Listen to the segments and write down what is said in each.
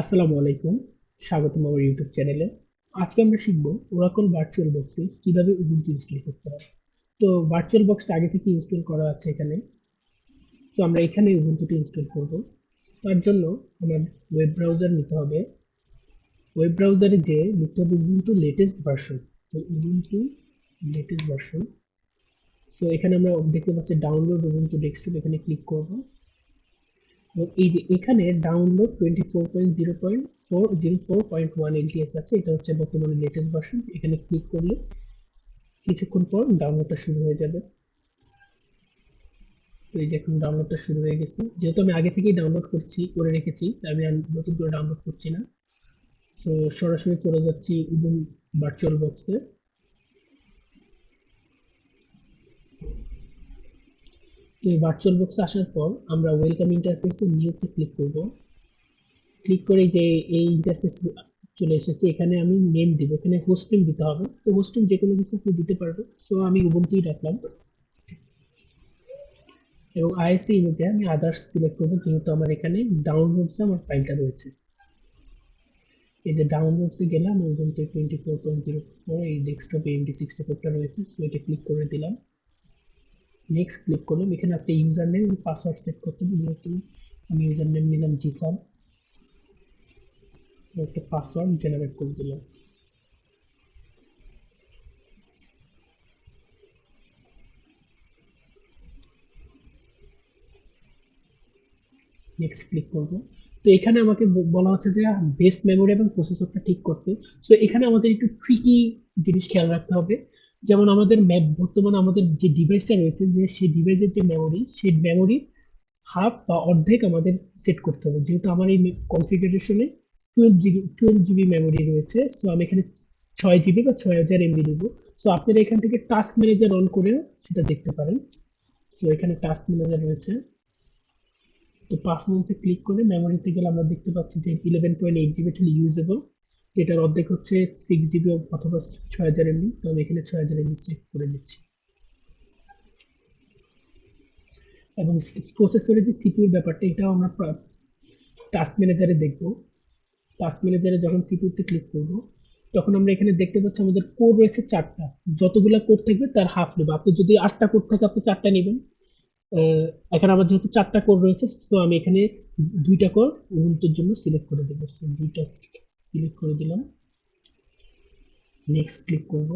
আসসালামু আলাইকুম। স্বাগতম আমার ইউটিউব চ্যানেলে। আজকে আমরা শিখব ওরাকল ভার্চুয়াল বক্সে কিভাবে উবুন্টু ইনস্টল করতে হয়। তো ভার্চুয়াল বক্সটা আগে থেকে ইনস্টল করা আছে এখানে। তো আমরা এখানে উবুন্টুটি ইনস্টল করব। তার জন্য আমার ওয়েব ব্রাউজার নিতে হবে। ওয়েব ব্রাউজারে যে লিখতে হবে উবুন্টু লেটেস্ট ভার্সন। তো উবুন্টু লেটেস্ট ভার্সন। সো এখানে আমরা দেখতে পাচ্ছি ডাউনলোড উবুন্টু ডেস্কটপ, এখানে ক্লিক করব। এবং এই যে এখানে ডাউনলোড 24.0.404.1 LTS আছে, এটা হচ্ছে বর্তমানে লেটেস্ট ভার্সন। এখানে ক্লিক করলে কিছুক্ষণ পর ডাউনলোডটা শুরু হয়ে যাবে। তো এই যে এখন ডাউনলোডটা শুরু হয়ে গেছে। যেহেতু আমি আগে থেকেই ডাউনলোড করে রেখেছি, তাই আমি আর নতুন করে ডাউনলোড করছি না। সো সরাসরি চলে যাচ্ছি উবুন্টু ভার্চুয়াল বক্সে। তো এই ভার্চুয়াল বক্সে আসার পর আমরা ওয়েলকাম ইন্টারফেসে নিউতে ক্লিক করব। ক্লিক করে যে এই ইন্টারফেস চলে এসেছে, এখানে আমি নেম দিব। এখানে হোস্ট নেম দিতে হবে। তো হোস্ট নেম যে কোনো কিছু আপনি দিতে পারবেন। সো আমি উবুন্টুই রাখলাম। এবং আইএসসি ইমেজে আমি আদার্স সিলেক্ট করবো, যেহেতু আমার এখানে ডাউনলোডসে আমার ফাইলটা রয়েছে। এই যে ডাউনলোডসে গেলাম, উবুন্টু 24.04 এই ডেস্কটপে MD64টা রয়েছে। সো এটা ক্লিক করে দিলাম। নেক্সট ক্লিক করলাম। এখানে আপনি ইউজার নেম এবং পাসওয়ার্ড সেট করতে হবে। যেহেতু আমি ইউজার নেম নিলাম জিসান, একটা পাসওয়ার্ড জেনারেট করে দিলাম। নেক্সট ক্লিক করব। তো এখানে আমাকে বলা হচ্ছে যে বেস মেমোরি এবং প্রসেসরটা ঠিক করতে। সো এখানে আমাদের একটু ট্রিকি জিনিস খেয়াল রাখতে হবে। যেমন আমাদের বর্তমানে আমাদের যে ডিভাইসটা রয়েছে, যে সেই ডিভাইসের যে মেমোরি, সেই মেমোরি হাফ বা অর্ধেক আমাদের সেট করতে হবে। যেহেতু আমার এই কনফিগারেশনে 12 জিবি মেমোরি রয়েছে। সো আমি এখানে 6 জিবি বা 6000 MB দিব। সো আপনারা এখান থেকে টাস্ক ম্যানেজার অন করে সেটা দেখতে পারেন। সো এখানে টাস্ক ম্যানেজার রয়েছে। তো পারফরমেন্সে ক্লিক করে মেমোরিতে গেলে আমরা দেখতে পাচ্ছি যে 11.8 জিবি ছিল ইউজেবল, যেটার অর্ধেক হচ্ছে 6 জিবি অথবা 6000 MB। তো আমি এখানে 6000 MB সিলেক্ট করে দিচ্ছি। এবং প্রসেসরের যে সিপিইউর ব্যাপারটা, এটাও আমরা টাস্ক ম্যানেজারে দেখব। টাস্ক ম্যানেজারে যখন সিপিইউতে ক্লিক করব, তখন আমরা এখানে দেখতে পাচ্ছি আমাদের কোর রয়েছে 4টা। যতগুলা কোর থাকবে তার হাফ নেব। আপনি যদি 8টা কোর থাকে আপনি 4টা নেবেন। এখানে আমার যেহেতু 4টা কোর রয়েছে, তো আমি এখানে 2টা কোর উবুন্টুর জন্য সিলেক্ট করে দেবো। সো 2টা সিলেক্ট করে দিলাম। নেক্সট ক্লিক করব।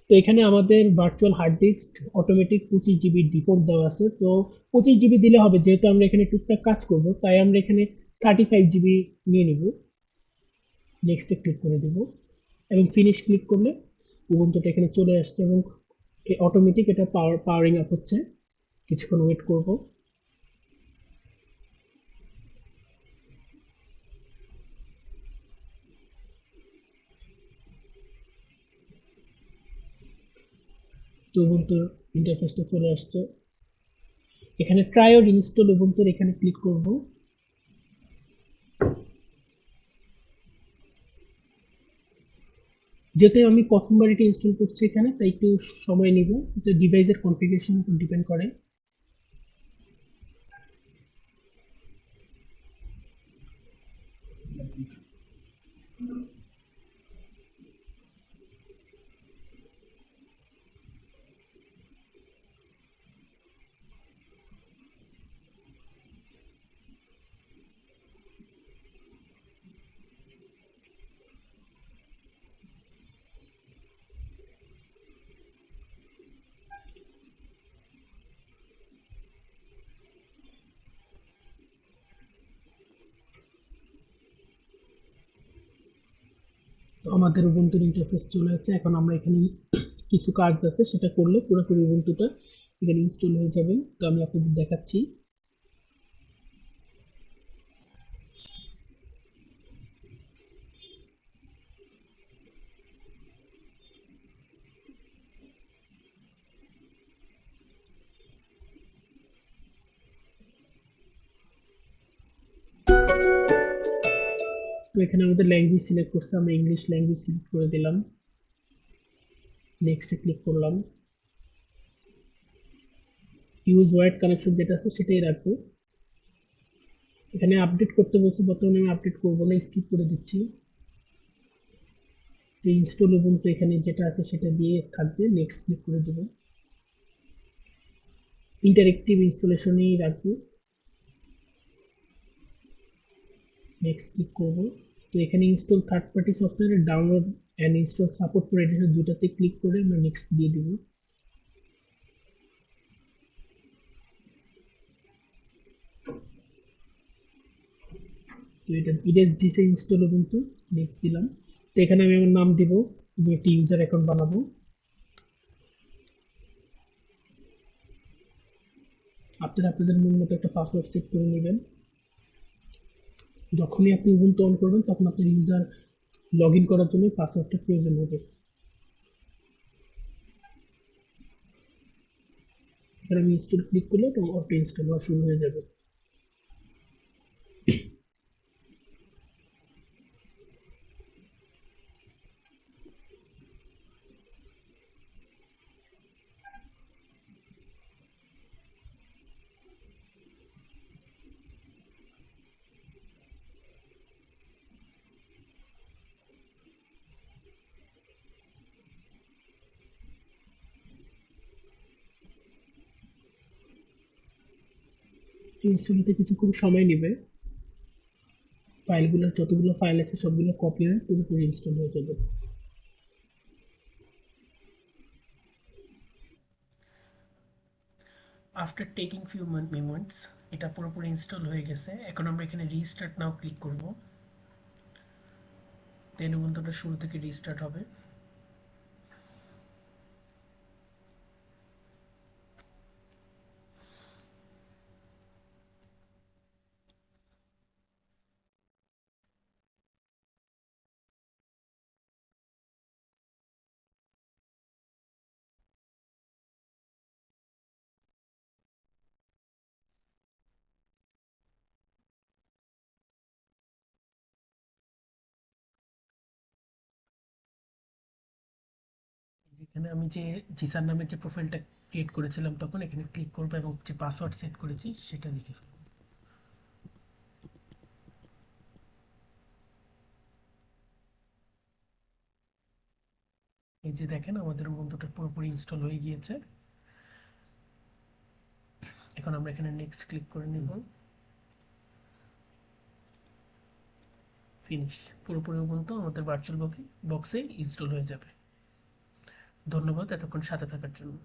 তো এখানে আমাদের virtual hard disk automatic 25 GB default দেওয়া আছে। তো 25 জিবি দিলে হবে, যেহেতু আমরা এখানে টুকটাক কাজ করব, তাই আমরা এখানে 35 জিবি নিয়ে নিব। নেক্সটে ক্লিক করে দিব এবং ফিনিশ ক্লিক করলে উবুন্টুটা এখানে চলে আসছে এবং অটোমেটিক এটা পাওয়ারিং আপ হচ্ছে। কিছুক্ষণ ওয়েট করব। তো উবুন্টুর ইন্টারফেসটা চলে আসছে। এখানে ট্রাই অর ইনস্টল উবুন্টুর এখানে ক্লিক করব। যেহেতু আমি প্রথমবার এটা ইনস্টল করছি এখানে, তাই একটু সময় নিব। এটা ডিভাইসের কনফিগারেশন উপর ডিপেন্ড করে। তো আমাদের উবুন্টুর ইন্টারফেস চলে যাচ্ছে। এখন আমরা এখানে কিছু কাজ আছে, সেটা করলে পুরোপুরি উবুন্টুটা এখানে ইনস্টল হয়ে যাবে। তো আমি আপনাদের দেখাচ্ছি। তো এখানে আমাদের ল্যাঙ্গুয়েজ সিলেক্ট করতে, আমরা ইংলিশ ল্যাঙ্গুয়েজ সিলেক্ট করে দিলাম। নেক্সটে ক্লিক করলাম। ইউজ ওয়াইড কানেকশন যেটা আছে সেটাই রাখবো। এখানে আপডেট করতে বলছে, বর্তমানে আমি আপডেট করবো না, স্কিপ করে দিচ্ছি। তো ইনস্টল উবুন্টু এখানে যেটা আছে সেটা দিয়ে থাকবে, নেক্সট ক্লিক করে দেবো। ইন্টারেক্টিভ ইনস্টলেশনই রাখবো, নেক্সট ক্লিক করব। তো এখানে install third party software download and install support for editor, দুটাতে ক্লিক করে আমরা নেক্সট দিয়ে দিব। তো এটা ইরেজ ডিসে ইনস্টল কিন্তু নেক্সট দিলাম। তো এখানে আমি আমার নাম দিব, একটি ইউজার অ্যাকাউন্ট বানাবো। আপনারা আপনাদের মন মতো একটা পাসওয়ার্ড সেট করে নেবেন। যখনই আপনি উবুন্টু অন করবেন তখন আপনার ইউজার লগ ইন করার জন্য পাসওয়ার্ডটা প্রয়োজন হবে। এখানে আমি ইনস্টল ক্লিক করলে তো অটো ইনস্টল হওয়া শুরু হয়ে যাবে। ইনস্টল হতে কিছুক্ষণ সময় নেবে। ফাইলগুলো, যতগুলো ফাইল আছে সবগুলো কপি হয়ে পুরোপুরি ইনস্টল হয়ে যাবে। আফটার টেকিং ফিউ মোমেন্টস এটা পুরোপুরি ইনস্টল হয়ে গেছে। এখন আমরা এখানে রিস্টার্ট নাও ক্লিক করব, দেন উবুন্টুটা শুরু থেকে রিস্টার্ট হবে। এখানে আমি যে জিসার নামের যে প্রোফাইলটা ক্রিয়েট করেছিলাম তখন এখানে ক্লিক করবো এবং যে পাসওয়ার্ড সেট করেছি সেটা লিখে ফেলবো। এই যে দেখেন আমাদের উবুন্টুটা পুরোপুরি ইনস্টল হয়ে গিয়েছে। এখন আমরা এখানে নেক্সট ক্লিক করে নেব, ফিনিশ। পুরোপুরি উবুন্টু আমাদের ভার্চুয়াল বক্সে ইনস্টল হয়ে যাবে। ধন্যবাদ এতক্ষণ সাথে থাকার জন্য।